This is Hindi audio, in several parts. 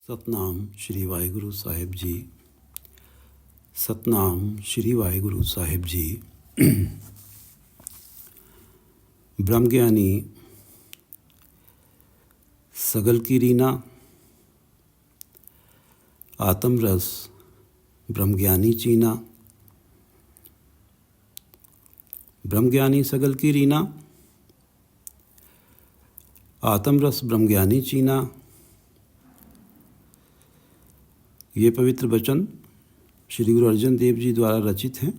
सतनाम श्री वाहिगुरु साहिब जी। सतनाम श्री वाहिगुरु साहिब जी। ब्रह्मज्ञानी सगल की रीना, आत्मरस ब्रह्मज्ञानी चीना। ब्रह्मज्ञानी सगल की रीना, आत्मरस ब्रह्मज्ञानी चीना। ये पवित्र वचन श्री गुरु अर्जन देव जी द्वारा रचित हैं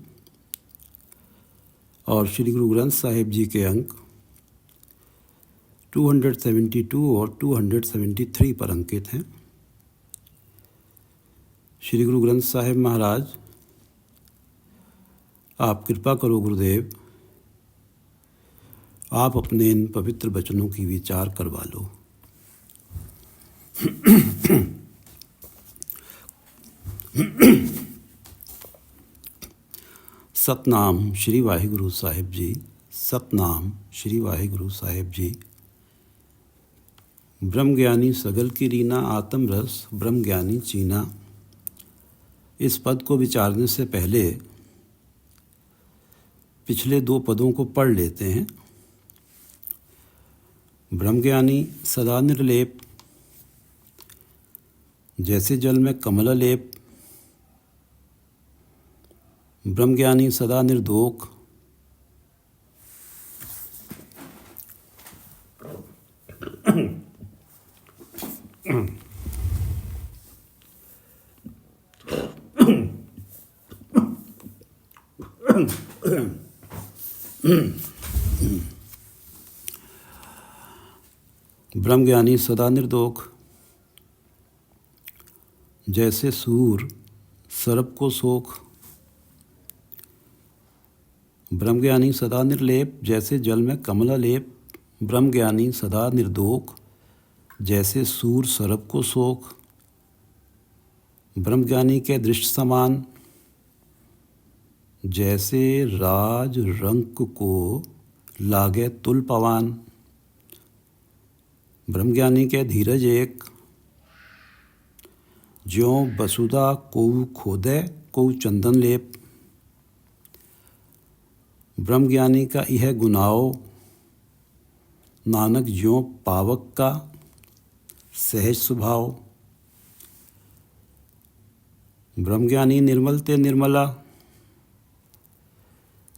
और श्री गुरु ग्रंथ साहिब जी के अंक 272 और 273 पर अंकित हैं। श्री गुरु ग्रंथ साहिब महाराज, आप कृपा करो गुरुदेव, आप अपने इन पवित्र वचनों की विचार करवा लो। सतनाम श्री वाहिगुरु साहिब जी। सतनाम श्री वाहिगुरु साहिब जी। ब्रह्मज्ञानी सगल की रीना, आत्मरस ब्रह्मज्ञानी चीना। इस पद को विचारने से पहले पिछले दो पदों को पढ़ लेते हैं। ब्रह्मज्ञानी सदा निर्लेप, जैसे जल में कमल लेप। ब्रह्मज्ञानी सदा निर्दोख, ब्रह्मज्ञानी सदा निर्दोख, जैसे सूर सर्प को सोख। ब्रह्मज्ञानी सदा निर्लेप, जैसे जल में कमल लेप। ब्रह्मज्ञानी सदा निर्दोख, जैसे सूर सर्प को सोख। ब्रह्मज्ञानी के दृष्ट समान, जैसे राज रंक को लागे तुल पवान। ब्रह्मज्ञानी के धीरज एक, ज्यों बसुधा कोउ खोदे कोउ चंदन लेप। ब्रह्मज्ञानी का यह गुनाओ, नानक ज्यों पावक का सहज स्वभाव। ब्रह्मज्ञानी निर्मल ते निर्मला,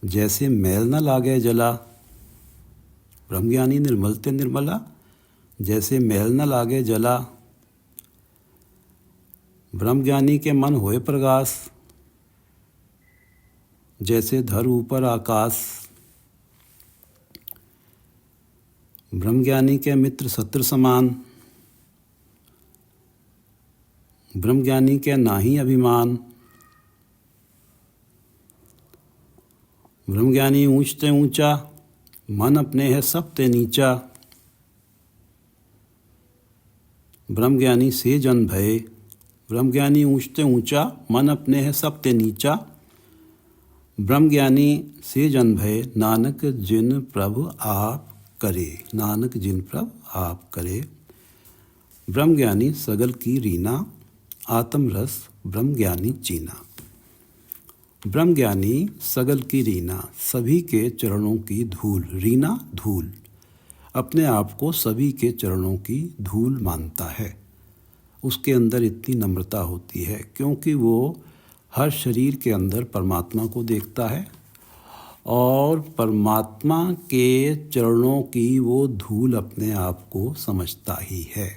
जैसे मैल न लागे जला। ब्रह्मज्ञानी निर्मल ते निर्मला, जैसे मैल न लागे जला। ब्रह्मज्ञानी के मन होए प्रगास, जैसे धर ऊपर आकाश। ब्रह्मज्ञानी के मित्र शत्रु समान, ब्रह्मज्ञानी के नाहीं अभिमान। ब्रह्मज्ञानी ऊंच ते ऊंचा, मन अपने है सब ते नीचा। ब्रह्मज्ञानी से जन भय, ब्रह्मज्ञानी ऊंच ते ऊंचा, मन अपने है सब ते नीचा। ब्रह्मज्ञानी से जन भय, नानक जिन प्रभु आप करे। नानक जिन प्रभु आप करे। ब्रह्मज्ञानी सगल की रीना, आत्मरस ब्रह्मज्ञानी चीना। ब्रह्मज्ञानी सगल की रीना, सभी के चरणों की धूल। रीना धूल, अपने आप को सभी के चरणों की धूल मानता है। उसके अंदर इतनी नम्रता होती है क्योंकि वो हर शरीर के अंदर परमात्मा को देखता है और परमात्मा के चरणों की वो धूल अपने आप को समझता ही है।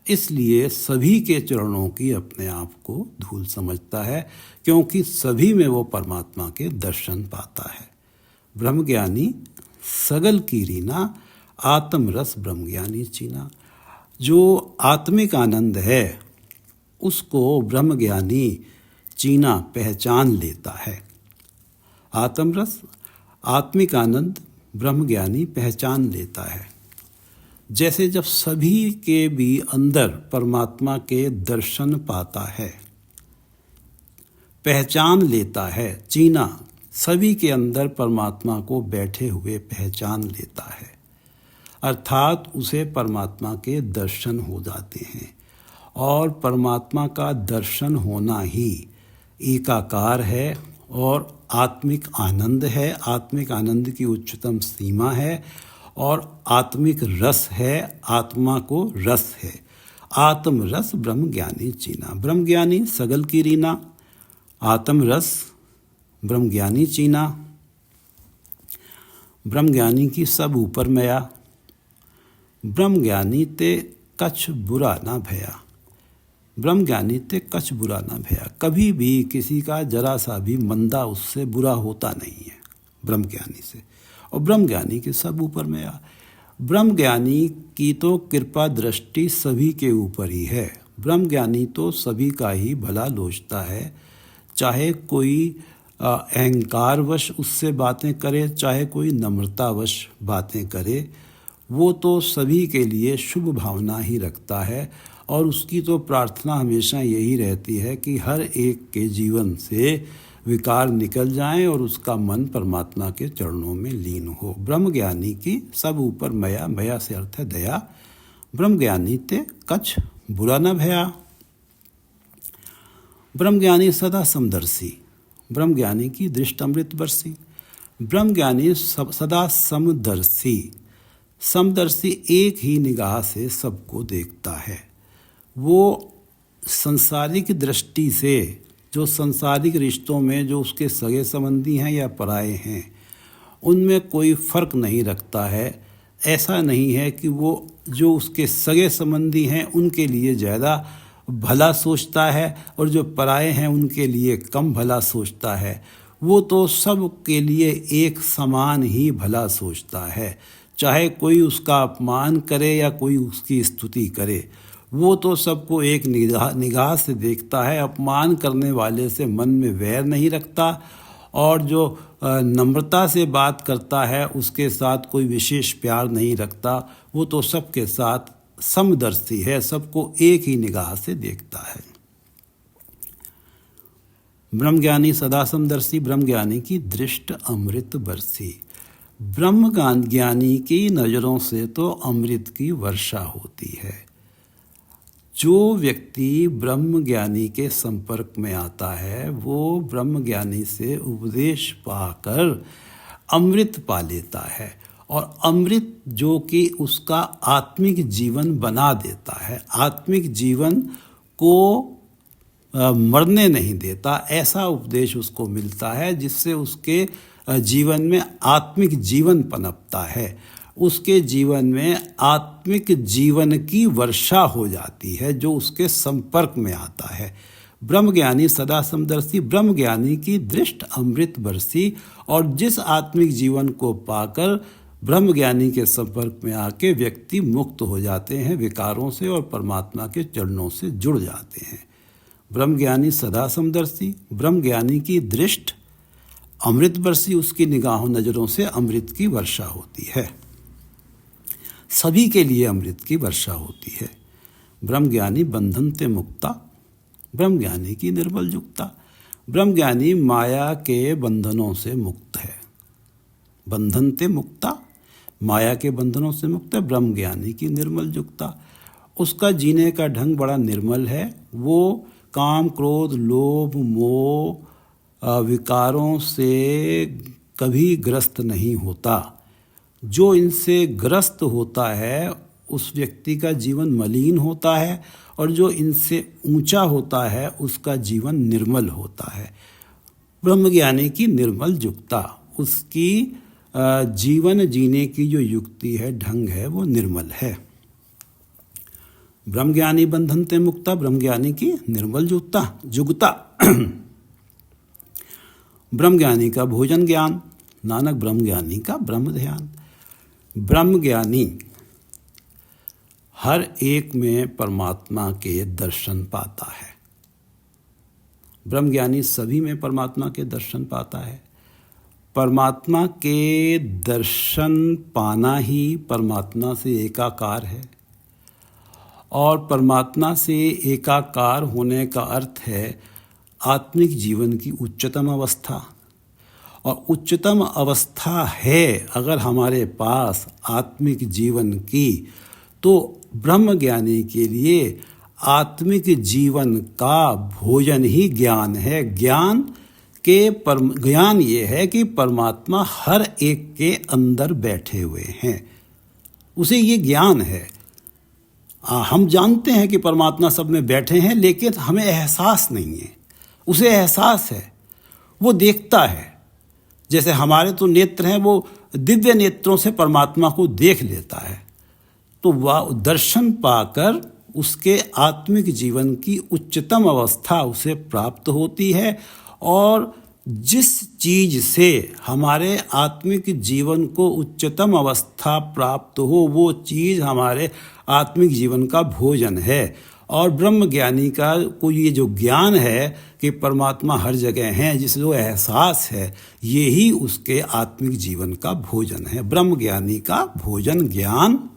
इसलिए सभी के चरणों की अपने आप को धूल समझता है, क्योंकि सभी में वो परमात्मा के दर्शन पाता है। ब्रह्मज्ञानी सगल की रीना, आत्मरस ब्रह्मज्ञानी चीना। जो आत्मिक आनंद है उसको ब्रह्मज्ञानी चीना पहचान लेता है। आत्मरस आत्मिक आनंद ब्रह्मज्ञानी पहचान लेता है। जैसे जब सभी के भी अंदर परमात्मा के दर्शन पाता है, पहचान लेता है। चीना सभी के अंदर परमात्मा को बैठे हुए पहचान लेता है, अर्थात उसे परमात्मा के दर्शन हो जाते हैं और परमात्मा का दर्शन होना ही एकाकार है और आत्मिक आनंद है। आत्मिक आनंद की उच्चतम सीमा है और आत्मिक रस है, आत्मा को रस है। आत्म रस ब्रह्म ज्ञानी चीना, ब्रह्म ज्ञानी सगल की रीना। आत्म रस ब्रह्म ज्ञानी चीना, ब्रह्म ज्ञानी की सब ऊपर मया। ब्रह्म ज्ञानी ते कछ बुरा ना भया, ब्रह्म ज्ञानी ते कछ बुरा ना भया। कभी भी किसी का जरा सा भी मंदा उससे बुरा होता नहीं है ब्रह्म ज्ञानी से। और ब्रह्म ज्ञानी के सब ऊपर में आ। ब्रह्म ज्ञानी की तो कृपा दृष्टि सभी के ऊपर ही है। ब्रह्म ज्ञानी तो सभी का ही भला लोचता है, चाहे कोई अहंकारवश उससे बातें करे, चाहे कोई नम्रतावश बातें करे, वो तो सभी के लिए शुभ भावना ही रखता है। और उसकी तो प्रार्थना हमेशा यही रहती है कि हर एक के जीवन से विकार निकल जाएं और उसका मन परमात्मा के चरणों में लीन हो। ब्रह्म ज्ञानी की सब ऊपर मया, मया से अर्थ है दया। ब्रह्म ज्ञानी ते कछ बुरा न भया। ब्रह्म ज्ञानी सदा समदर्शी, ब्रह्म ज्ञानी की दृष्ट अमृत बरसी। ब्रह्म ज्ञानी सदा समदर्शी, समदर्शी एक ही निगाह से सबको देखता है। वो संसारिक दृष्टि से, जो संसारिक रिश्तों में जो उसके सगे संबंधी हैं या पराये हैं, उनमें कोई फ़र्क नहीं रखता है। ऐसा नहीं है कि वो जो उसके सगे संबंधी हैं उनके लिए ज़्यादा भला सोचता है और जो पराये हैं उनके लिए कम भला सोचता है। वो तो सब के लिए एक समान ही भला सोचता है, चाहे कोई उसका अपमान करे या कोई उसकी स्तुति करे। वो तो सबको एक निगाह से देखता है, अपमान करने वाले से मन में वैर नहीं रखता, और जो नम्रता से बात करता है उसके साथ कोई विशेष प्यार नहीं रखता। वो तो सबके साथ समदर्शी है, सबको एक ही निगाह से देखता है। ब्रह्म ज्ञानी सदा समदर्शी, ब्रह्म ज्ञानी की दृष्ट अमृत बरसी। ब्रह्म ज्ञानी की नज़रों से तो अमृत की वर्षा होती है। जो व्यक्ति ब्रह्म ज्ञानी के संपर्क में आता है वो ब्रह्म ज्ञानी से उपदेश पाकर अमृत पा लेता है, और अमृत जो कि उसका आत्मिक जीवन बना देता है, आत्मिक जीवन को मरने नहीं देता, ऐसा उपदेश उसको मिलता है जिससे उसके जीवन में आत्मिक जीवन पनपता है। उसके जीवन में आत्मिक जीवन की वर्षा हो जाती है जो उसके संपर्क में आता है। ब्रह्म ज्ञानी सदा समदर्शी, ब्रह्म ज्ञानी की दृष्ट अमृत बरसी। और जिस आत्मिक जीवन को पाकर ब्रह्म ज्ञानी के संपर्क में आके व्यक्ति मुक्त हो जाते हैं विकारों से और परमात्मा के चरणों से जुड़ जाते हैं। ब्रह्म ज्ञानी सदा समदर्शी, ब्रह्म ज्ञानी की दृष्ट अमृत बरसी, उसकी निगाहों नज़रों से अमृत की वर्षा होती है। सभी के लिए अमृत की वर्षा होती है। ब्रह्म ज्ञानी बंधन ते मुक्ता, ब्रह्म ज्ञानी की निर्मल युक्ता। ब्रह्म ज्ञानी माया के बंधनों से मुक्त है। बंधन ते मुक्ता, माया के बंधनों से मुक्त है। ब्रह्म ज्ञानी की निर्मल युक्ता, उसका जीने का ढंग बड़ा निर्मल है। वो काम क्रोध लोभ मोह विकारों से कभी ग्रस्त नहीं होता। जो इनसे ग्रस्त होता है उस व्यक्ति का जीवन मलिन होता है, और जो इनसे ऊंचा होता है उसका जीवन निर्मल होता है। ब्रह्मज्ञानी की निर्मल युक्ता, उसकी जीवन जीने की जो युक्ति है, ढंग है, वो निर्मल है। ब्रह्मज्ञानी बंधन ते मुक्ता, ब्रह्मज्ञानी की निर्मल जुगता। ब्रह्मज्ञानी का भोजन ज्ञान, नानक ब्रह्मज्ञानी का ब्रह्म ध्यान। ब्रह्मज्ञानी हर एक में परमात्मा के दर्शन पाता है। ब्रह्मज्ञानी सभी में परमात्मा के दर्शन पाता है। परमात्मा के दर्शन पाना ही परमात्मा से एकाकार है, और परमात्मा से एकाकार होने का अर्थ है आत्मिक जीवन की उच्चतम अवस्था। और उच्चतम अवस्था है अगर हमारे पास आत्मिक जीवन की, तो ब्रह्मज्ञानी के लिए आत्मिक जीवन का भोजन ही ज्ञान है। ज्ञान ये है कि परमात्मा हर एक के अंदर बैठे हुए हैं, उसे ये ज्ञान है। हम जानते हैं कि परमात्मा सब में बैठे हैं, लेकिन हमें एहसास नहीं है। उसे एहसास है, वो देखता है। जैसे हमारे तो नेत्र हैं, वो दिव्य नेत्रों से परमात्मा को देख लेता है, तो वह दर्शन पाकर उसके आत्मिक जीवन की उच्चतम अवस्था उसे प्राप्त होती है। और जिस चीज से हमारे आत्मिक जीवन को उच्चतम अवस्था प्राप्त हो, वो चीज हमारे आत्मिक जीवन का भोजन है। और ब्रह्म ज्ञानी का को ये जो ज्ञान है कि परमात्मा हर जगह है, जिसको एहसास है, ये ही उसके आत्मिक जीवन का भोजन है। ब्रह्म ज्ञानी का भोजन ज्ञान,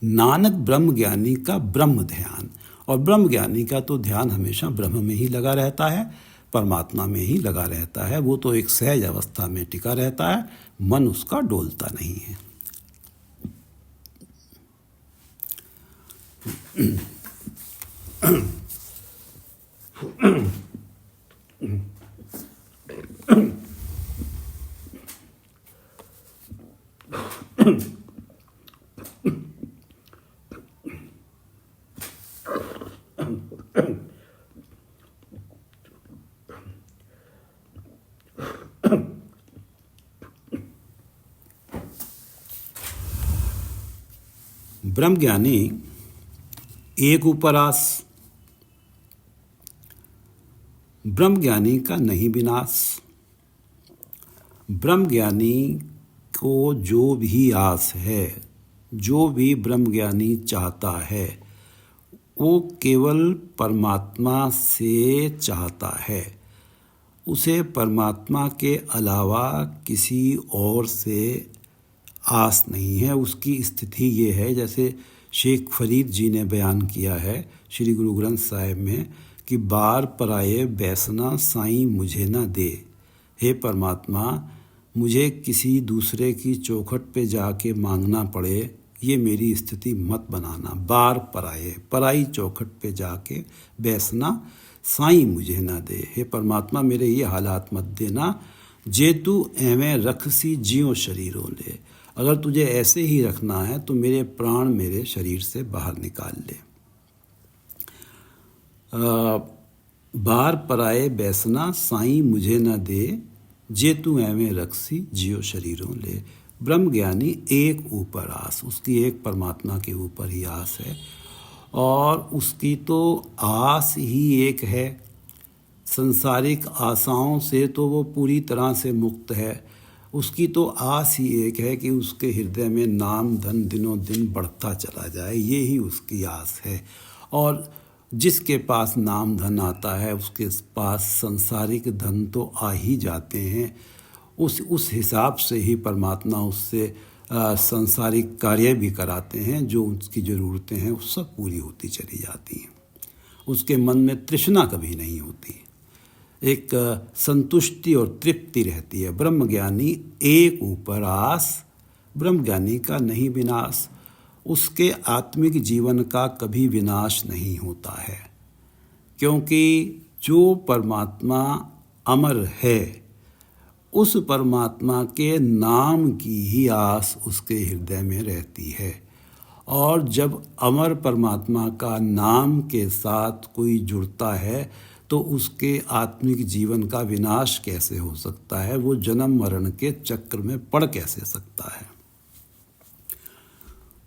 नानक ब्रह्म ज्ञानी का ब्रह्म ध्यान। और ब्रह्म ज्ञानी का तो ध्यान हमेशा ब्रह्म में ही लगा रहता है, परमात्मा में ही लगा रहता है। वो तो एक सहज अवस्था में टिका रहता है, मन उसका डोलता नहीं है। ब्रह्म ज्ञानी एक उपरास, ब्रह्म ज्ञानी का नहीं विनाश। ब्रह्म ज्ञानी को जो भी आस है, जो भी ब्रह्म ज्ञानी चाहता है, वो केवल परमात्मा से चाहता है। उसे परमात्मा के अलावा किसी और से आस नहीं है। उसकी स्थिति ये है, जैसे शेख फरीद जी ने बयान किया है श्री गुरु ग्रंथ साहिब में कि बार पराये बैसना साईं मुझे न दे। हे परमात्मा, मुझे किसी दूसरे की चौखट पे जाके मांगना पड़े, ये मेरी स्थिति मत बनाना। बार पराये, पराई चौखट पे जाके बैसना साईं मुझे ना दे। हे परमात्मा, मेरे ये हालात मत देना। जे तू एवें रखसी जियो शरीरों ले, अगर तुझे ऐसे ही रखना है तो मेरे प्राण मेरे शरीर से बाहर निकाल ले। बार पराए बैसना साईं मुझे न दे, जे तू एवें रखसी जियो शरीरों ले। ब्रह्म ज्ञानी एक ऊपर आस, उसकी एक परमात्मा के ऊपर ही आस है, और उसकी तो आस ही एक है। संसारिक आशाओं से तो वो पूरी तरह से मुक्त है। उसकी तो आस ही एक है कि उसके हृदय में नाम धन दिनों दिन बढ़ता चला जाए, ये ही उसकी आस है। और जिसके पास नाम धन आता है, उसके पास संसारिक धन तो आ ही जाते हैं। उस हिसाब से ही परमात्मा उससे संसारिक कार्य भी कराते हैं। जो उसकी ज़रूरतें हैं वो सब पूरी होती चली जाती हैं। उसके मन में तृष्णा कभी नहीं होती, एक संतुष्टि और तृप्ति रहती है। ब्रह्म ज्ञानी एक ऊपर आस, ब्रह्म ज्ञानी का नहीं विनाश। उसके आत्मिक जीवन का कभी विनाश नहीं होता है, क्योंकि जो परमात्मा अमर है, उस परमात्मा के नाम की ही आस उसके हृदय में रहती है। और जब अमर परमात्मा का नाम के साथ कोई जुड़ता है तो उसके आत्मिक जीवन का विनाश कैसे हो सकता है? वो जन्म मरण के चक्र में पड़ कैसे सकता है?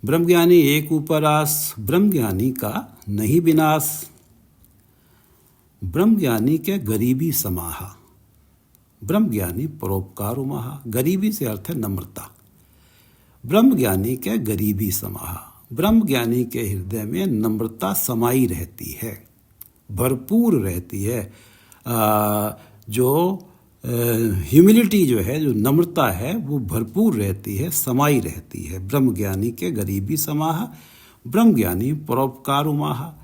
ब्रह्मज्ञानी एक ऊपर आस, ब्रह्मज्ञानी का नहीं विनाश। ब्रह्मज्ञानी के गरीबी समाहा, ब्रह्मज्ञानी परोपकार उमाहा। गरीबी से अर्थ है नम्रता। ब्रह्मज्ञानी के गरीबी समाहा, ब्रह्मज्ञानी के हृदय में नम्रता समाई रहती है, भरपूर रहती है। जो ह्यूमिलिटी जो है, जो नम्रता है, वो भरपूर रहती है, समाई रहती है। ब्रह्मज्ञानी के गरीबी समाहा, ब्रह्मज्ञानी परोपकार उमाहा।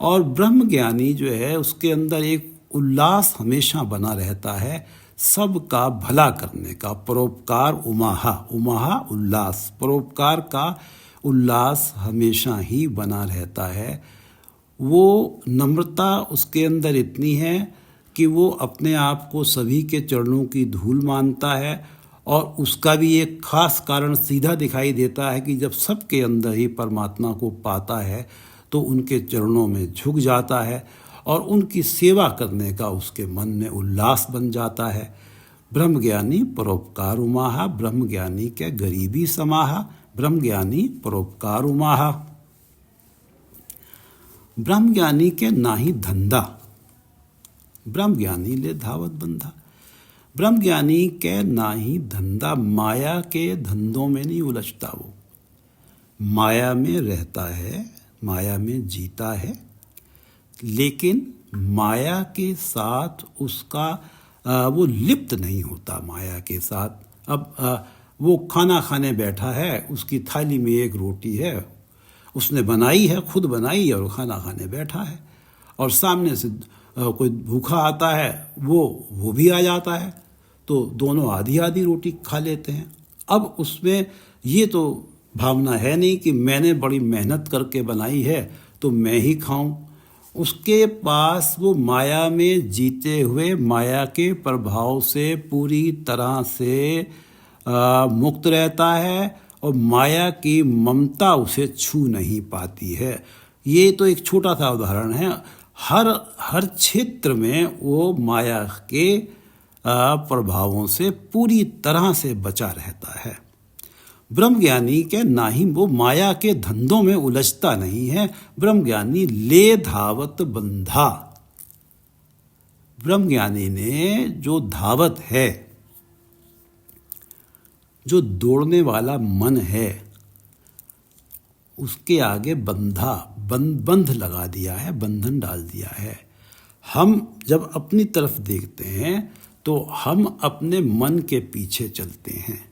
और ब्रह्मज्ञानी जो है उसके अंदर एक उल्लास हमेशा बना रहता है, सबका भला करने का। परोपकार उमाहा, उमाहा उल्लास, परोपकार का उल्लास हमेशा ही बना रहता है। वो नम्रता उसके अंदर इतनी है कि वो अपने आप को सभी के चरणों की धूल मानता है। और उसका भी एक खास कारण सीधा दिखाई देता है कि जब सबके अंदर ही परमात्मा को पाता है तो उनके चरणों में झुक जाता है और उनकी सेवा करने का उसके मन में उल्लास बन जाता है। ब्रह्मज्ञानी परोपकार उमाहा, ब्रह्मज्ञानी के गरीबी समाहा, ब्रह्मज्ञानी परोपकार उमाहा। ब्रह्मज्ञानी के नाही धंधा, ब्रह्मज्ञानी ले धावत बंधा। ब्रह्मज्ञानी के नाही धंधा, माया के धंधों में नहीं उलझता। वो माया में रहता है, माया में जीता है, लेकिन माया के साथ उसका वो लिप्त नहीं होता माया के साथ। अब वो खाना खाने बैठा है, उसकी थाली में एक रोटी है, उसने बनाई है, खुद बनाई और खाना खाने बैठा है, और सामने से कोई भूखा आता है, वो भी आ जाता है, तो दोनों आधी आधी रोटी खा लेते हैं। अब उसमें ये तो भावना है नहीं कि मैंने बड़ी मेहनत करके बनाई है तो मैं ही खाऊं। उसके पास वो माया में जीते हुए माया के प्रभाव से पूरी तरह से मुक्त रहता है और माया की ममता उसे छू नहीं पाती है। ये तो एक छोटा सा उदाहरण है। हर क्षेत्र में वो माया के प्रभावों से पूरी तरह से बचा रहता है। ब्रह्मज्ञानी के नाही वो माया के धंधों में उलझता नहीं है। ब्रह्मज्ञानी ले धावत बंधा। ब्रह्मज्ञानी ने जो धावत है, जो दौड़ने वाला मन है, उसके आगे बंध लगा दिया है, बंधन डाल दिया है। हम जब अपनी तरफ देखते हैं तो हम अपने मन के पीछे चलते हैं,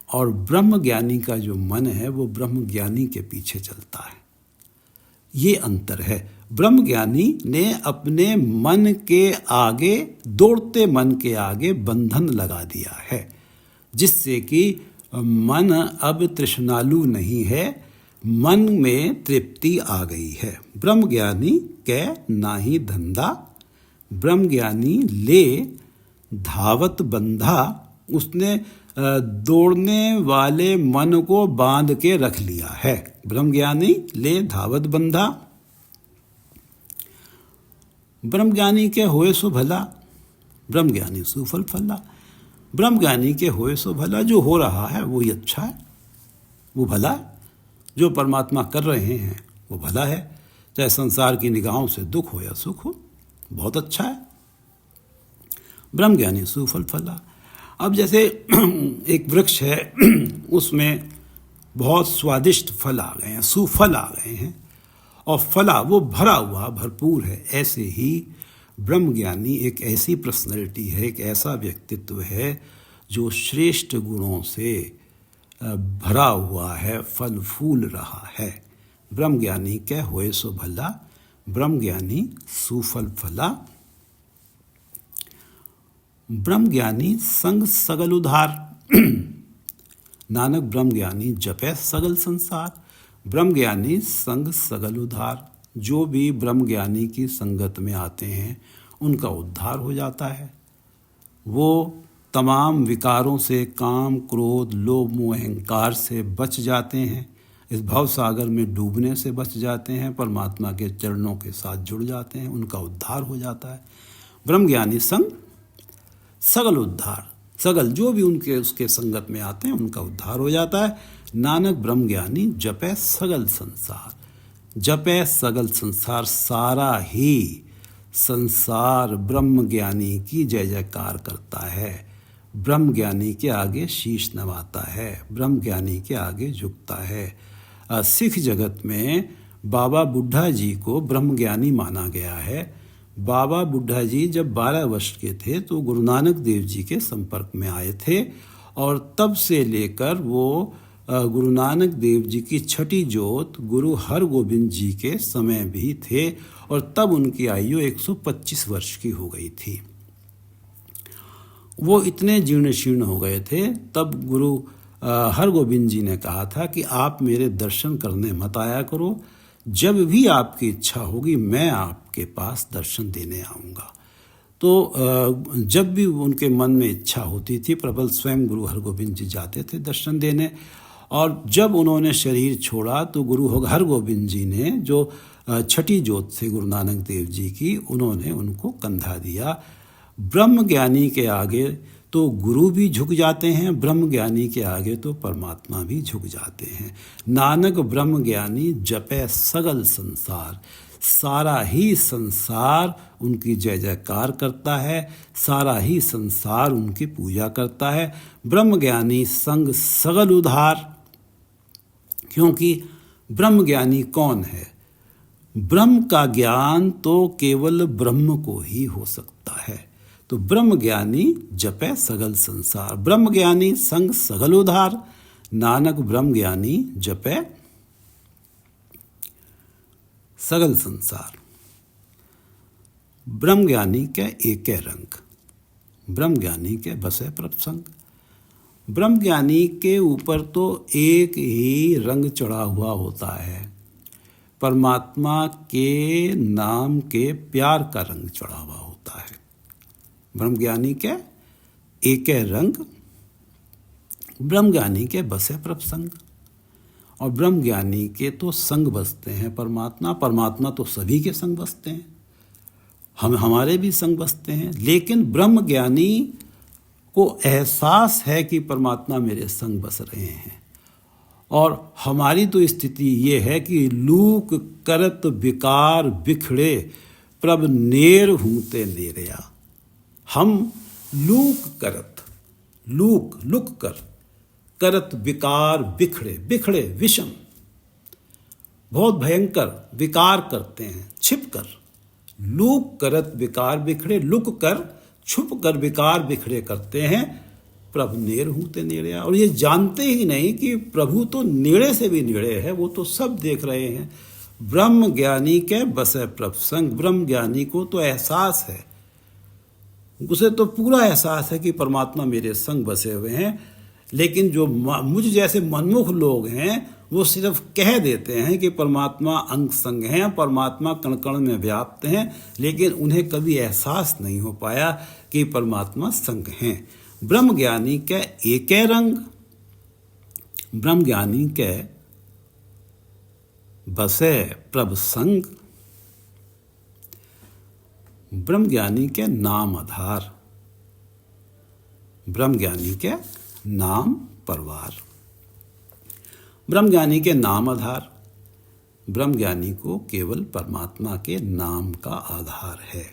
और ब्रह्मज्ञानी का जो मन है वो ब्रह्मज्ञानी के पीछे चलता है। ये अंतर है। ब्रह्मज्ञानी ने अपने मन के आगे, दौड़ते मन के आगे बंधन लगा दिया है, जिससे कि मन अब तृष्णालु नहीं है, मन में तृप्ति आ गई है। ब्रह्मज्ञानी के नाही धंधा, ब्रह्मज्ञानी ले धावत बंधा। उसने दौड़ने वाले मन को बांध के रख लिया है। ब्रह्मज्ञानी ले धावत बंधा। ब्रह्मज्ञानी के होए सो भला, ब्रह्मज्ञानी सुफल फला। ब्रह्मज्ञानी के होए सो भला, जो हो रहा है वो ही अच्छा है, वो भला है। जो परमात्मा कर रहे हैं वो भला है, चाहे संसार की निगाहों से दुख हो या सुख हो, बहुत अच्छा है। ब्रह्मज्ञानी सुफल फला। अब जैसे एक वृक्ष है, उसमें बहुत स्वादिष्ट फल आ गए हैं, सुफल आ गए हैं, और फला वो भरा हुआ भरपूर है। ऐसे ही ब्रह्मज्ञानी एक ऐसी पर्सनैलिटी है, एक ऐसा व्यक्तित्व है जो श्रेष्ठ गुणों से भरा हुआ है, फल फूल रहा है। ब्रह्मज्ञानी के होए सो भला, ब्रह्मज्ञानी सुफल फला। ब्रह्मज्ञानी संग सगल उधार, नानक ब्रह्मज्ञानी जपे सगल संसार। ब्रह्मज्ञानी संग सगल उधार। जो भी ब्रह्मज्ञानी की संगत में आते हैं उनका उद्धार हो जाता है। वो तमाम विकारों से, काम, क्रोध, लोभ, मोह, अहंकार से बच जाते हैं, इस भव सागर में डूबने से बच जाते हैं, परमात्मा के चरणों के साथ जुड़ जाते हैं, उनका उद्धार हो जाता है। ब्रह्मज्ञानी संग सगल उद्धार। सगल जो भी उसके संगत में आते हैं उनका उद्धार हो जाता है। नानक ब्रह्मज्ञानी जपे सगल संसार। जपे सगल संसार, सारा ही संसार ब्रह्मज्ञानी की जय जयकार करता है, ब्रह्मज्ञानी के आगे शीश नवाता है, ब्रह्मज्ञानी के आगे झुकता है। सिख जगत में बाबा बुढ़ा जी को ब्रह्मज्ञानी माना गया है। बाबा बुढ़ा जी जब 12 वर्ष के थे तो गुरु नानक देव जी के संपर्क में आए थे, और तब से लेकर वो गुरु नानक देव जी की छठी जोत गुरु हरगोबिंद जी के समय भी थे, और तब उनकी आयु 125 वर्ष की हो गई थी। वो इतने जीर्ण शीर्ण हो गए थे, तब गुरु हरगोबिंद जी ने कहा था कि आप मेरे दर्शन करने मत आया करो, जब भी आपकी इच्छा होगी मैं आपके पास दर्शन देने आऊँगा। तो जब भी उनके मन में इच्छा होती थी, प्रबल स्वयं गुरु हरगोविंद जी जाते थे दर्शन देने। और जब उन्होंने शरीर छोड़ा तो गुरु हरगोविंद जी ने जो छठी जोत थी गुरु नानक देव जी की, उन्होंने उनको कंधा दिया। ब्रह्म ज्ञानी के आगे तो गुरु भी झुक जाते हैं, ब्रह्म ज्ञानी के आगे तो परमात्मा भी झुक जाते हैं। नानक ब्रह्म ज्ञानी जपे सगल संसार, सारा ही संसार उनकी जय जयकार करता है, सारा ही संसार उनकी पूजा करता है। ब्रह्म ज्ञानी संग सगल उधार, क्योंकि ब्रह्म ज्ञानी कौन है? ब्रह्म का ज्ञान तो केवल ब्रह्म को ही हो सकता है। तो ब्रह्म ज्ञानी जपे सगल संसार, ब्रह्म ज्ञानी संग सगल उधार, नानक ब्रह्म ज्ञानी जपे सगल संसार। ब्रह्म ज्ञानी के एके रंग, ब्रह्म ज्ञानी के बसे प्रसंग। ब्रह्म ज्ञानी के ऊपर तो एक ही रंग चढ़ा हुआ होता है, परमात्मा के नाम के प्यार का रंग चढ़ा हुआ होता है। ब्रह्म ज्ञानी के एके रंग, ब्रह्म ज्ञानी के बसे प्रसंग। और ब्रह्म ज्ञानी के तो संग बसते हैं परमात्मा, परमात्मा तो सभी के संग बसते हैं, हमारे भी संग बसते हैं। लेकिन ब्रह्म ज्ञानी को एहसास है कि परमात्मा मेरे संग बस रहे हैं। और हमारी तो स्थिति ये है कि लूक करत विकार बिखड़े प्रभ नेर हूते नेरया। हम लूक करत, लुक कर, करत विकार बिखड़े, बिखड़े विषम, बहुत भयंकर विकार करते हैं छिप कर। लूक करत विकार बिखड़े, लुक कर छुप कर विकार बिखड़े करते हैं, प्रभु नेर हूते नेड़े। और ये जानते ही नहीं कि प्रभु तो नेड़े से भी नेड़े है, वो तो सब देख रहे हैं। ब्रह्म ज्ञानी के बसे प्रभु संग, ब्रह्म ज्ञानी को तो एहसास है, उसे तो पूरा एहसास है कि परमात्मा मेरे संग बसे हुए हैं। लेकिन जो मुझ जैसे मनमुख लोग हैं वो सिर्फ कह देते हैं कि परमात्मा अंग संग हैं, परमात्मा कण कण में व्याप्त हैं, लेकिन उन्हें कभी एहसास नहीं हो पाया कि परमात्मा संग हैं। ब्रह्म ज्ञानी के एके रंग, ब्रह्म ज्ञानी के बसे प्रभ संग, ब्रह्म ज्ञानी के नाम आधार, ब्रह्म ज्ञानी के नाम परवार। ब्रह्म ज्ञानी के नाम आधार, ब्रह्म ज्ञानी को केवल परमात्मा के नाम का आधार है।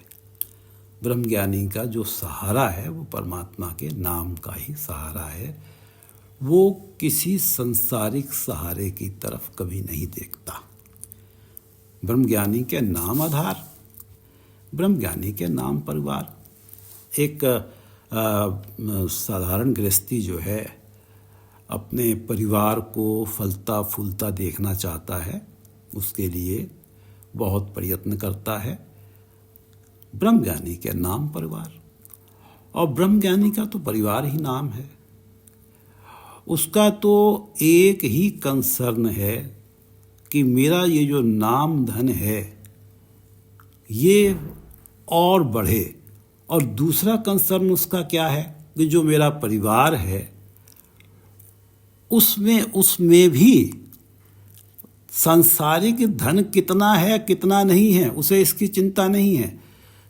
ब्रह्म ज्ञानी का जो सहारा है वो परमात्मा के नाम का ही सहारा है। वो किसी संसारिक सहारे की तरफ कभी नहीं देखता। ब्रह्म ज्ञानी के नाम आधार, ब्रह्म ज्ञानी के नाम परिवार। एक साधारण गृहस्थी जो है अपने परिवार को फलता फूलता देखना चाहता है, उसके लिए बहुत प्रयत्न करता है। ब्रह्म ज्ञानी के नाम परिवार, और ब्रह्म ज्ञानी का तो परिवार ही नाम है। उसका तो एक ही कंसर्न है कि मेरा ये जो नाम धन है ये और बढ़े। और दूसरा कंसर्न उसका क्या है कि जो मेरा परिवार है उसमें भी सांसारिक धन कितना है कितना नहीं है उसे इसकी चिंता नहीं है,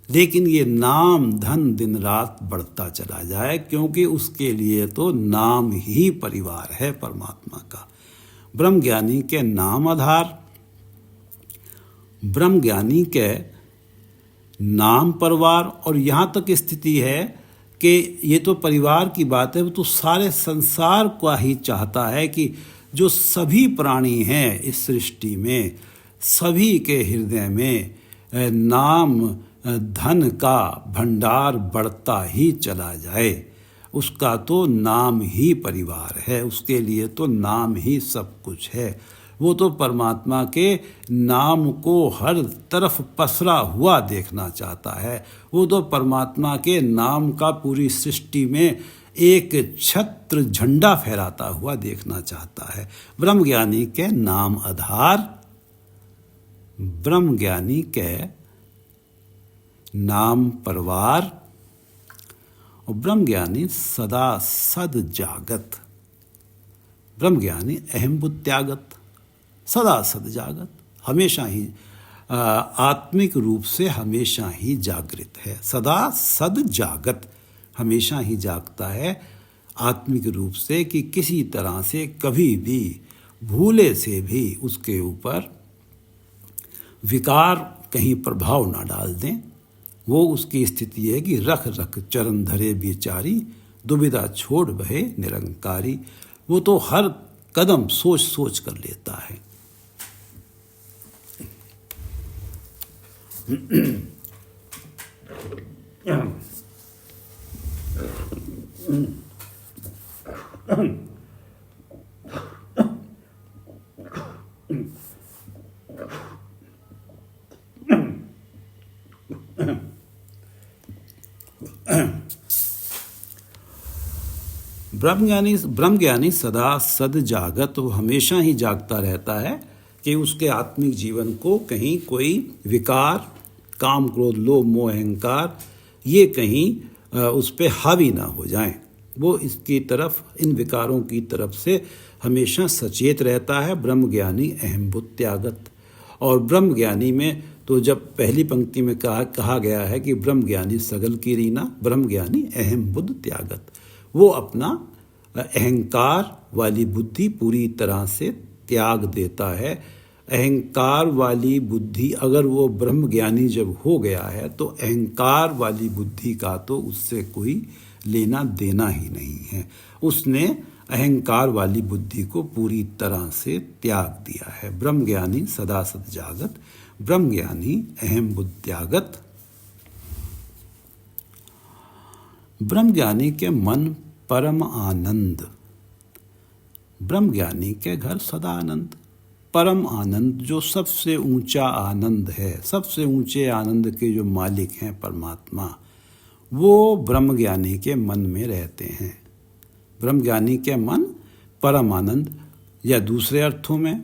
लेकिन ये नाम धन दिन रात बढ़ता चला जाए, क्योंकि उसके लिए तो नाम ही परिवार है परमात्मा का। ब्रह्म ज्ञानी के नाम आधार, ब्रह्म ज्ञानी के नाम परिवार। और यहाँ तक स्थिति है कि ये तो परिवार की बात है, वो तो सारे संसार का ही चाहता है कि जो सभी प्राणी हैं इस सृष्टि में, सभी के हृदय में नाम धन का भंडार बढ़ता ही चला जाए। उसका तो नाम ही परिवार है, उसके लिए तो नाम ही सब कुछ है। वो तो परमात्मा के नाम को हर तरफ पसरा हुआ देखना चाहता है। वो तो परमात्मा के नाम का पूरी सृष्टि में एक छत्र झंडा फहराता हुआ देखना चाहता है। ब्रह्म ज्ञानी के नाम आधार, ब्रह्म ज्ञानी के नाम परवार, और ब्रह्म ज्ञानी सदा सद जागत। ब्रह्म ज्ञानी अहम बुद्धि त्यागत, सदा सद जागत, हमेशा ही आत्मिक रूप से हमेशा ही जागृत है। सदा सद जागत, हमेशा ही जागता है आत्मिक रूप से, कि किसी तरह से कभी भी भूले से भी उसके ऊपर विकार कहीं प्रभाव ना डाल दें। वो उसकी स्थिति है कि रख रख चरण धरे बिचारी, दुविधा छोड़ बहे निरंकारी। वो तो हर कदम सोच सोच कर लेता है। ब्रह्म ज्ञानी सदा सद जागत, वो हमेशा ही जागता रहता है कि उसके आत्मिक जीवन को कहीं कोई विकार, काम क्रोध लोभ मोह अहंकार, ये कहीं उस पर हावी ना हो जाएं। वो इसकी तरफ, इन विकारों की तरफ से हमेशा सचेत रहता है। ब्रह्म ज्ञानी अहम बुद्धि त्यागत। और ब्रह्म ज्ञानी में तो जब पहली पंक्ति में कहा गया है कि ब्रह्म ज्ञानी सगल की रीना, ब्रह्म ज्ञानी अहम बुद्धि त्यागत, वो अपना अहंकार वाली बुद्धि पूरी तरह से त्याग देता है। अहंकार वाली बुद्धि, अगर वो ब्रह्म ज्ञानी जब हो गया है तो अहंकार वाली बुद्धि का तो उससे कोई लेना देना ही नहीं है। उसने अहंकार वाली बुद्धि को पूरी तरह से त्याग दिया है। ब्रह्म ज्ञानी सदा सद जागत, ब्रह्म ज्ञानी अहम बुद्धि त्यागत। ब्रह्म ज्ञानी के मन परम आनंद, ब्रह्म ज्ञानी के घर सदा आनंद। परम आनंद, जो सबसे ऊंचा आनंद है, सबसे ऊंचे आनंद के जो मालिक हैं परमात्मा, वो ब्रह्म ज्ञानी के मन में रहते हैं। ब्रह्म ज्ञानी के मन परम आनंद, या दूसरे अर्थों में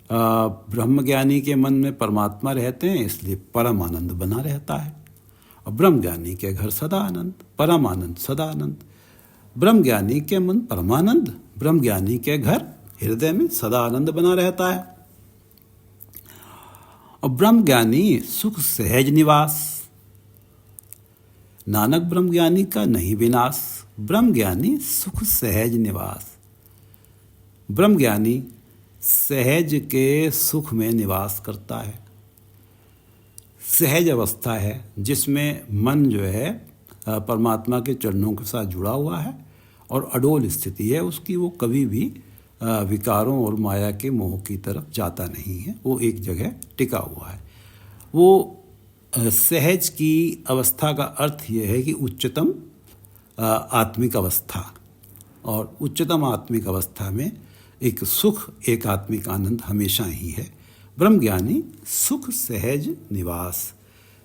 ब्रह्म ज्ञानी के मन में परमात्मा रहते हैं, इसलिए परम आनंद बना रहता है। और ब्रह्म ज्ञानी के घर सदा आनंद, परम आनंद, सदा आनंद। ब्रह्म ज्ञानी के मन परमानंद, ब्रह्म ज्ञानी के घर हृदय में सदा आनंद बना रहता है। और ब्रह्म ज्ञानी सुख सहज निवास, नानक ब्रह्म ज्ञानी का नहीं विनाश। ब्रह्म ज्ञानी सुख सहज निवास, ब्रह्म ज्ञानी सहज के सुख में निवास करता है। सहज अवस्था है जिसमें मन जो है परमात्मा के चरणों के साथ जुड़ा हुआ है और अडोल स्थिति है उसकी। वो कभी भी विकारों और माया के मोह की तरफ जाता नहीं है, वो एक जगह टिका हुआ है। वो सहज की अवस्था का अर्थ ये है कि उच्चतम आत्मिक अवस्था, और उच्चतम आत्मिक अवस्था में एक सुख, एक आत्मिक आनंद हमेशा ही है। ब्रह्मज्ञानी सुख सहज निवास,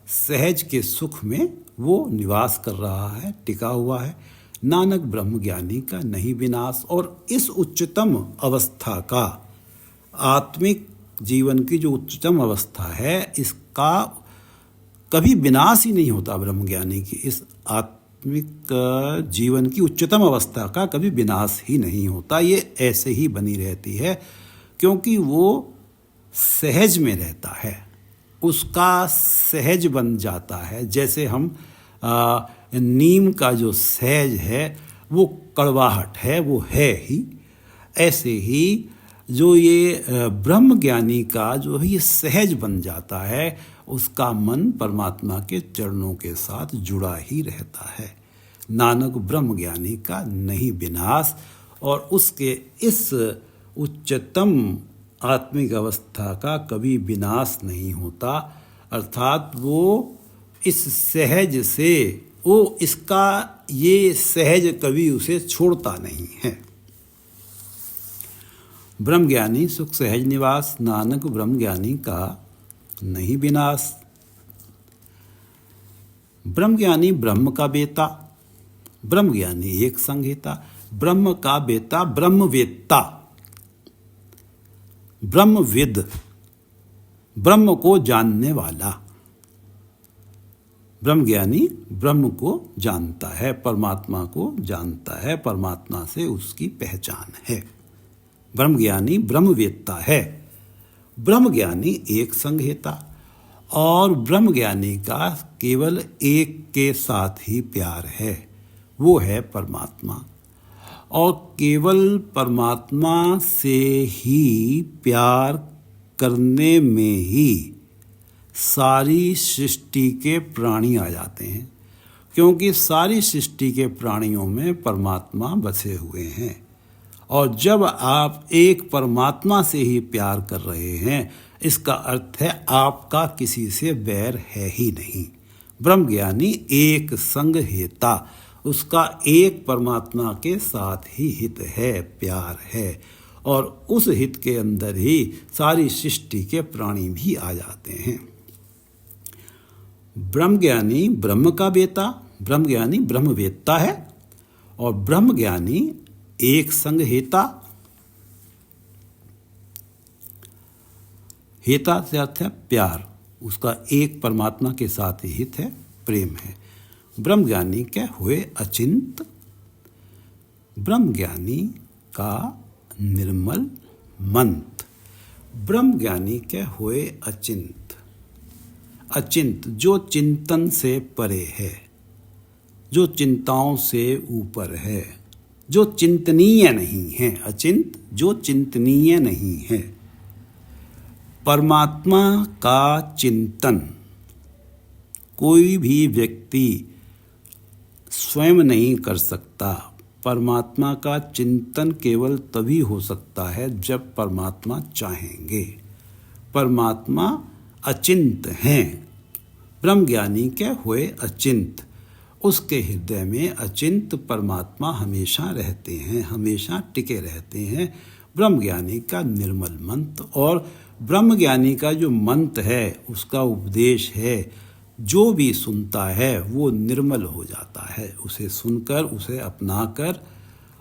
सहज के सुख में वो निवास कर रहा है, टिका हुआ है। नानक ब्रह्मज्ञानी का नहीं विनाश। और इस उच्चतम अवस्था का, आत्मिक जीवन की जो उच्चतम अवस्था है, इसका कभी विनाश ही नहीं होता। ब्रह्मज्ञानी की इस आत्मिक जीवन की उच्चतम अवस्था का कभी विनाश ही नहीं होता, ये ऐसे ही बनी रहती है, क्योंकि वो सहज में रहता है, उसका सहज बन जाता है। जैसे हम नीम का जो सहज है वो कड़वाहट है, वो है ही, ऐसे ही जो ये ब्रह्म ज्ञानी का जो है ये सहज बन जाता है, उसका मन परमात्मा के चरणों के साथ जुड़ा ही रहता है। नानक ब्रह्म ज्ञानी का नहीं विनाश। और उसके इस उच्चतम आत्मिक अवस्था का कभी विनाश नहीं होता, अर्थात वो इस सहज से, वो इसका ये सहज कभी उसे छोड़ता नहीं है। ब्रह्मज्ञानी सुख सहज निवास, नानक ब्रह्मज्ञानी का नहीं विनाश। ब्रह्मज्ञानी ब्रह्म का बेटा, ब्रह्मज्ञानी एक संहिता, ब्रह्म का बेटा ब्रह्मवेत्ता, ब्रह्मविद, ब्रह्म को जानने वाला। ब्रह्मज्ञानी ब्रह्म को जानता है, परमात्मा को जानता है, परमात्मा से उसकी पहचान है। ब्रह्मज्ञानी ब्रह्मवेत्ता है। ब्रह्मज्ञानी एक संघेता, और ब्रह्मज्ञानी का केवल एक के साथ ही प्यार है, वो है परमात्मा। और केवल परमात्मा से ही प्यार करने में ही सारी सृष्टि के प्राणी आ जाते हैं, क्योंकि सारी सृष्टि के प्राणियों में परमात्मा बसे हुए हैं। और जब आप एक परमात्मा से ही प्यार कर रहे हैं, इसका अर्थ है आपका किसी से बैर है ही नहीं। ब्रह्मज्ञानी एक संग हेता, उसका एक परमात्मा के साथ ही हित है, प्यार है, और उस हित के अंदर ही सारी सृष्टि के प्राणी भी आ जाते हैं। ब्रह्मज्ञानी ब्रह्म का वेता, ब्रह्मज्ञानी ब्रह्मवेत्ता है, और ब्रह्मज्ञानी एक संग हेता। हेता से अर्थ है प्यार, उसका एक परमात्मा के साथ ही हित है, प्रेम है। ब्रह्मज्ञानी के हुए अचिंत, ब्रह्मज्ञानी का निर्मल मंत। ब्रह्मज्ञानी के हुए अचिंत, अचिंत जो चिंतन से परे है, जो चिंताओं से ऊपर है, जो चिंतनीय नहीं है। अचिंत जो चिंतनीय नहीं है। परमात्मा का चिंतन कोई भी व्यक्ति स्वयं नहीं कर सकता। परमात्मा का चिंतन केवल तभी हो सकता है जब परमात्मा चाहेंगे। परमात्मा अचिंत हैं। ब्रह्मज्ञानी के हुए अचिंत, उसके हृदय में अचिंत परमात्मा हमेशा रहते हैं, हमेशा टिके रहते हैं। ब्रह्मज्ञानी का निर्मल मंत्र, और ब्रह्मज्ञानी का जो मंत्र है, उसका उपदेश है, जो भी सुनता है वो निर्मल हो जाता है, उसे सुनकर, उसे अपनाकर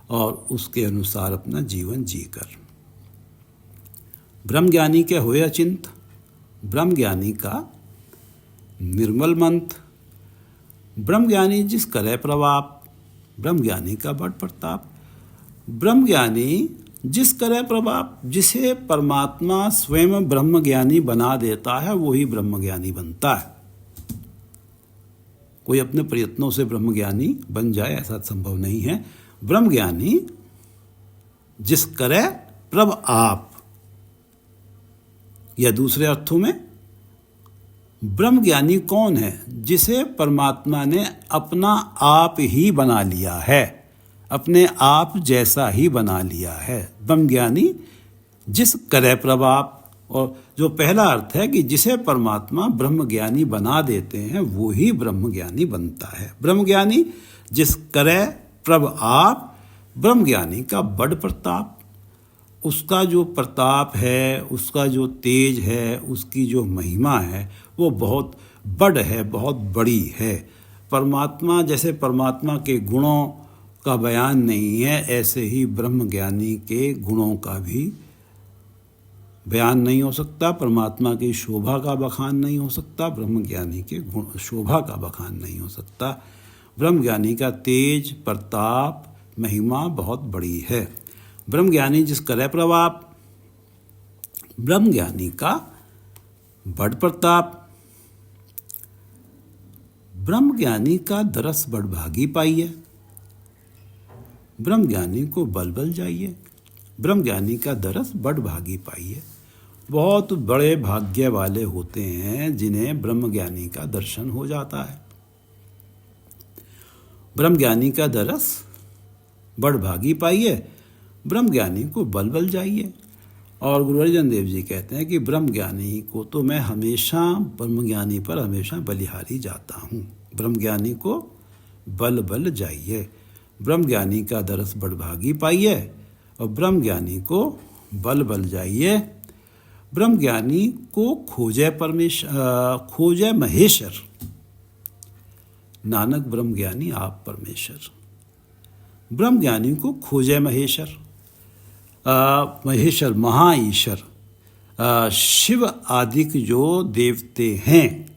और उसके अनुसार अपना जीवन जीकर। ब्रह्मज्ञानी के हुए अचिंत, ब्रह्मज्ञानी का निर्मल मंत्र। ब्रह्मज्ञानी जिस करे प्रभाव, ब्रह्मज्ञानी का बड़ प्रताप। ब्रह्मज्ञानी जिस करे प्रभाव, जिसे परमात्मा स्वयं ब्रह्मज्ञानी बना देता है, वही ब्रह्मज्ञानी बनता है। कोई अपने प्रयत्नों से ब्रह्मज्ञानी बन जाए, ऐसा संभव नहीं है। ब्रह्मज्ञानी जिस करे प्रभ आप, या दूसरे अर्थों में ब्रह्मज्ञानी कौन है? जिसे परमात्मा ने अपना आप ही बना लिया है, अपने आप जैसा ही बना लिया है। ब्रह्मज्ञानी जिस करे प्रभाव, और जो पहला अर्थ है कि जिसे परमात्मा ब्रह्मज्ञानी बना देते हैं, वो ही ब्रह्मज्ञानी बनता है। ब्रह्मज्ञानी जिस करे प्रभ आप, ब्रह्मज्ञानी का बड़ प्रताप, उसका जो प्रताप है, उसका जो तेज है, उसकी जो महिमा है, वो बहुत बड़ है, बहुत बड़ी है। परमात्मा जैसे परमात्मा के गुणों का बयान नहीं है, ऐसे ही ब्रह्मज्ञानी के गुणों का भी बयान नहीं हो सकता। परमात्मा की शोभा का बखान नहीं हो सकता, ब्रह्मज्ञानी के गुण शोभा का बखान नहीं हो सकता। ब्रह्मज्ञानी का तेज, प्रताप, महिमा बहुत बड़ी है। ब्रह्मज्ञानी जिस करे प्रभाव, ब्रह्मज्ञानी का बड़ प्रताप। ब्रह्मज्ञानी का दरस बड़भागी पाइए, ब्रह्मज्ञानी को बल बल जाइए। ब्रह्मज्ञानी का दरस बड़भागी पाइए। बहुत बड़े भाग्य वाले होते हैं जिन्हें ब्रह्मज्ञानी का दर्शन हो जाता है। ब्रह्मज्ञानी का दरस बड़भागी पाइए, ब्रह्मज्ञानी को बल बल जाइए। और गुरु अर्जन देव जी कहते हैं कि ब्रह्मज्ञानी को तो मैं हमेशा, ब्रह्मज्ञानी पर हमेशा बलिहारी जाता हूँ। ब्रह्मज्ञानी को बल बल जाइए। ब्रह्मज्ञानी का दरस बड़भागी पाइए, और ब्रह्मज्ञानी को बल बल जाइए। ब्रह्मज्ञानी को खोजे महेश्वर, नानक ब्रह्मज्ञानी आप परमेश्वर। ब्रह्मज्ञानी को खोजे महेश्वर, महेश्वर महा ईश्वर। शिव आदिक जो देवते हैं,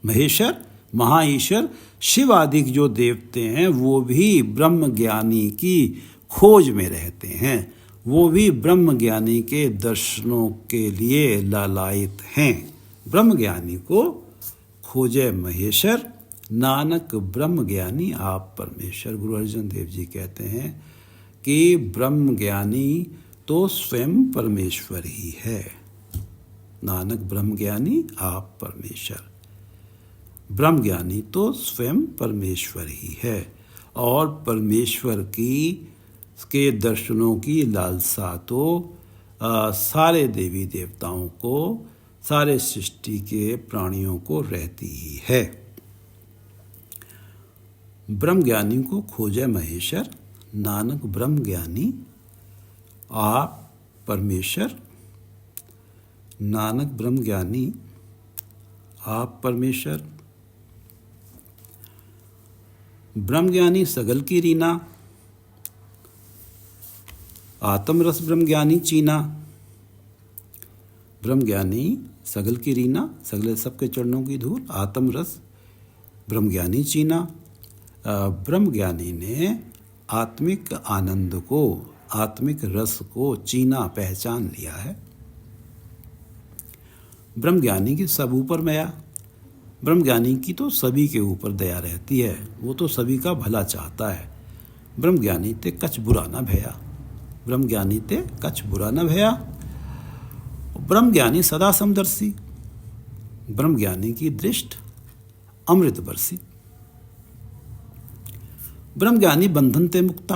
महेश्वर, महाईश्वर, शिव आदिक जो देवते हैं वो भी ब्रह्म ज्ञानी की खोज में रहते हैं, वो भी ब्रह्म ज्ञानी के दर्शनों के लिए लालायित हैं। ब्रह्म ज्ञानी को खोजे महेश्वर, नानक ब्रह्म ज्ञानी आप परमेश्वर। गुरु अर्जन देव जी कहते हैं कि ब्रह्म ज्ञानी तो स्वयं परमेश्वर ही है। नानक ब्रह्म ज्ञानी आप परमेश्वर, ब्रह्म ज्ञानी तो स्वयं परमेश्वर ही है। और परमेश्वर के दर्शनों की लालसा तो सारे देवी देवताओं को, सारे सृष्टि के प्राणियों को रहती ही है। ब्रह्म ज्ञानी को खोजे महेश्वर, नानक ब्रह्म ज्ञानी आप परमेश्वर। नानक ब्रह्म ज्ञानी आप परमेश्वर। ब्रह्म ज्ञानी सगल की रीना, आत्मरस ब्रह्म ज्ञानी चीना। ब्रह्म ज्ञानी सगल की रीना, सगले सबके चरणों की धूल, आत्मरस ब्रह्म ज्ञानी चीना। ब्रह्म ज्ञानी ने आत्मिक आनंद को, आत्मिक रस को चीना, पहचान लिया है। ब्रह्म ज्ञानी की सब ऊपर माया, ब्रह्म ज्ञानी की तो सभी के ऊपर दया रहती है, वो तो सभी का भला चाहता है। ब्रह्म ज्ञानी ते कछ बुरा न भया, ब्रह्म ज्ञानी ते कछ बुरा न भया। ब्रह्म ज्ञानी सदा समदर्शी, ब्रह्म ज्ञानी की दृष्टि अमृत बरसी। ब्रह्म ज्ञानी बंधन ते मुक्ता,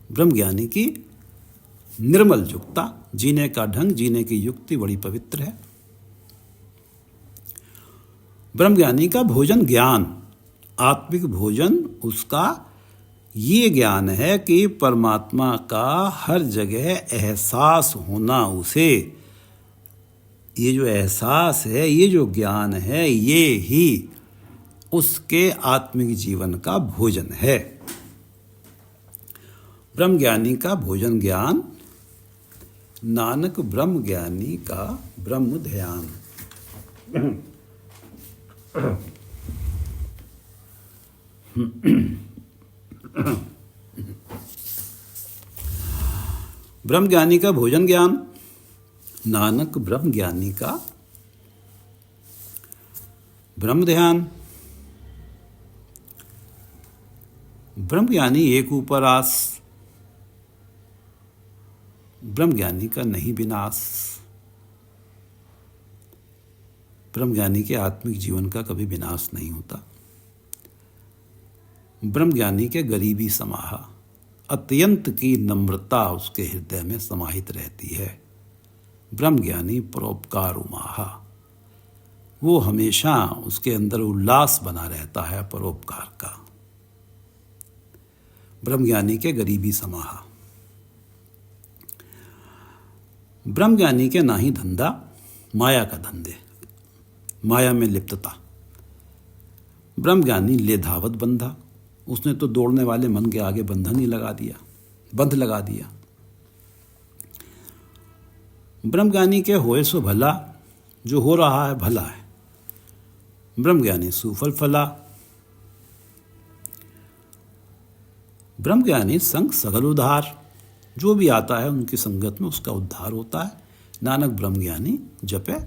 ब्रह्म ज्ञानी की निर्मल युक्ता, जीने का ढंग, जीने की युक्ति बड़ी पवित्र है। ब्रह्म ज्ञानी का भोजन ज्ञान, आत्मिक भोजन उसका ये ज्ञान है कि परमात्मा का हर जगह एहसास होना उसे, ये जो एहसास है, ये जो ज्ञान है, ये ही उसके आत्मिक जीवन का भोजन है। ब्रह्म ज्ञानी का भोजन ज्ञान, नानक ब्रह्म ज्ञानी का ब्रह्म ध्यान। ब्रह्म ज्ञानी का भोजन ज्ञान, नानक ब्रह्म ज्ञानी का ब्रह्म ध्यान। ब्रह्म ज्ञानी एक ऊपर आस, ब्रह्म ज्ञानी का नहीं विनाश। ब्रह्म ज्ञानी के आत्मिक जीवन का कभी विनाश नहीं होता। ब्रह्म ज्ञानी के गरीबी समाहा, अत्यंत की नम्रता उसके हृदय में समाहित रहती है। ब्रह्म ज्ञानी परोपकार उमाहा, वो हमेशा उसके अंदर उल्लास बना रहता है परोपकार का। ब्रह्म ज्ञानी के गरीबी समाहा। ब्रह्म ज्ञानी के ना ही धंधा, माया का धंधे, माया में लिप्तता। ब्रह्म ज्ञानी ले धावत बंधा, उसने तो दौड़ने वाले मन के आगे बंधन ही लगा दिया, बंध लगा दिया। ब्रह्म ज्ञानी के होए सो भला, जो हो रहा है भला है। ब्रह्म ज्ञानी सुफल फला। ब्रह्म ज्ञानी संग सगल उद्धार, जो भी आता है उनकी संगत में उसका उद्धार होता है। नानक ब्रह्म ज्ञानी जपे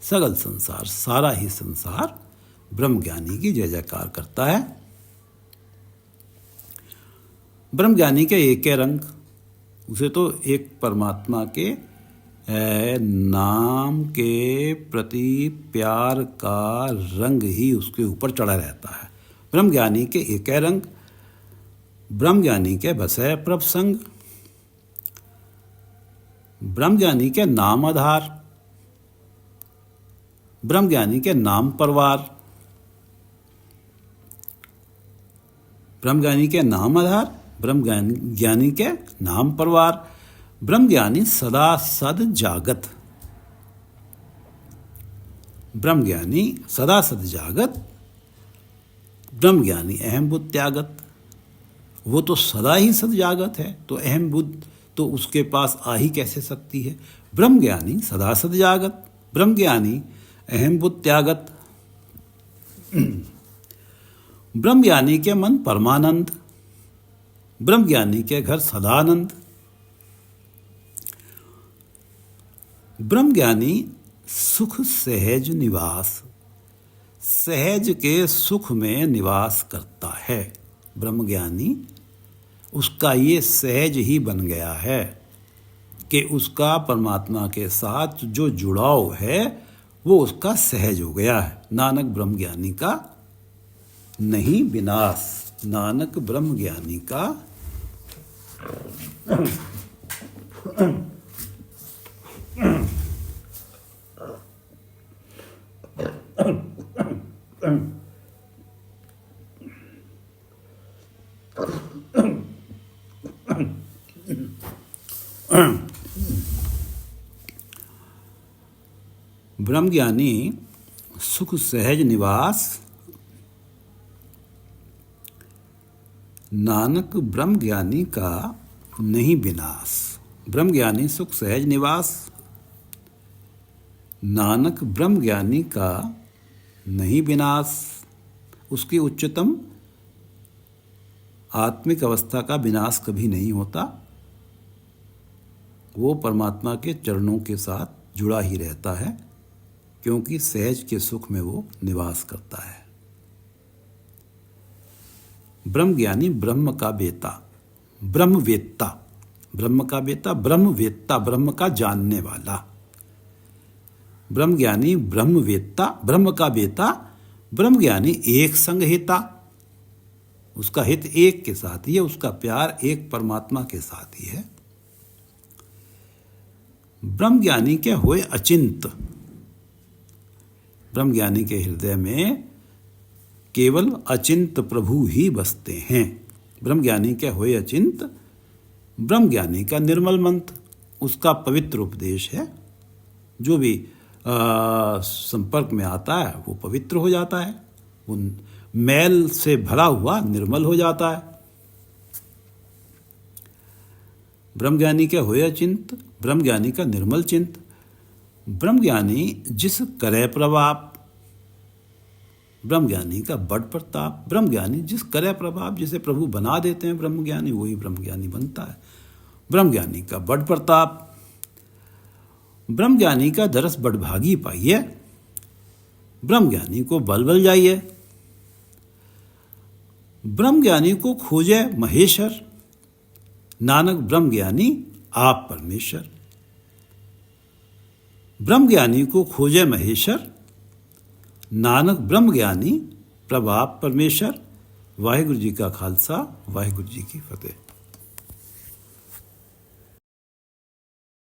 सगल संसार, सारा ही संसार ब्रह्म ज्ञानी की जय जयकार करता है। ब्रह्म ज्ञानी के एक रंग, उसे तो एक परमात्मा के नाम के प्रति प्यार का रंग ही उसके ऊपर चढ़ा रहता है। ब्रह्म ज्ञानी के एक रंग, ब्रह्म ज्ञानी के बसे प्रभ संग। ब्रह्म ज्ञानी के नाम आधार, ब्रह्म ज्ञानी के नाम परवार। ब्रह्म ज्ञानी के नाम आधार, ब्रह्म ज्ञानी के नाम परवार। ब्रह्म ज्ञानी सदा सद जागत, ब्रह्म ज्ञानी सदा सद जागत। ब्रह्म ज्ञानी अहम बुद्ध त्यागत, वो तो सदा ही सद जागत है, तो अहम बुद्ध तो उसके पास आ ही कैसे सकती है। ब्रह्म ज्ञानी सदा सद जागत, ब्रह्म ज्ञानी अहम बुद्ध त्यागत, ब्रह्म ज्ञानी के मन परमानंद, ब्रह्म ज्ञानी के घर सदानंद, ब्रह्म ज्ञानी सुख सहज निवास, सहज के सुख में निवास करता है। ब्रह्म ज्ञानी उसका ये सहज ही बन गया है कि उसका परमात्मा के साथ जो जुड़ाव है वो उसका सहज हो गया है। नानक ब्रह्म ज्ञानी का नहीं विनाश, नानक ब्रह्म ज्ञानी का ब्रह्म ज्ञानी सुख सहज निवास, नानक ब्रह्म ज्ञानी का नहीं विनाश। ब्रह्म ज्ञानी सुख सहज निवास, नानक ब्रह्म ज्ञानी का नहीं विनाश। उसकी उच्चतम आत्मिक अवस्था का विनाश कभी नहीं होता, वो परमात्मा के चरणों के साथ जुड़ा ही रहता है, क्योंकि सहज के सुख में वो निवास करता है। ब्रह्म ज्ञानी ब्रह्म का बेटा, ब्रह्मवेत्ता, ब्रह्म का बेटा ब्रह्मवेत्ता, ब्रह्म का जानने वाला। ब्रह्म ज्ञानी ब्रह्मवेत्ता, ब्रह्म का बेटा, ब्रह्म ज्ञानी एक संग हिता, उसका हित एक के साथ ही है, उसका प्यार एक परमात्मा के साथ ही है। ब्रह्म ज्ञानी के होए अचिंत, ब्रह्म ज्ञानी के हृदय में केवल अचिंत प्रभु ही बसते हैं। ब्रह्म ज्ञानी के होए अचिंत, ब्रह्म ज्ञानी का निर्मल मंत्र, उसका पवित्र उपदेश है। जो भी संपर्क में आता है वो पवित्र हो जाता है, वो मैल से भरा हुआ निर्मल हो जाता है। ब्रह्म ज्ञानी के होए अचिंत, ब्रह्म ज्ञानी का निर्मल चिंत, ब्रह्म ज्ञानी जिस करे प्रभाव, ब्रह्म ज्ञानी का बड़ प्रताप। ब्रह्म ज्ञानी जिस करे प्रभाव, जिसे प्रभु बना देते हैं ब्रह्म ज्ञानी, वही ब्रह्म ज्ञानी बनता है। ब्रह्म ज्ञानी का बड़ प्रताप, ब्रह्म ज्ञानी का दरस बड़भागी पाइए, ब्रह्म ज्ञानी को बल बल जाइए। ब्रह्म ज्ञानी को खोजे महेश्वर, नानक ब्रह्म ज्ञानी आप परमेश्वर। ब्रह्म ज्ञानी को खोजे महेश्वर, नानक ब्रह्म ज्ञानी प्रभाव परमेश्वर। वाहिगुरु जी का खालसा, वाहिगुरु जी की फतेह।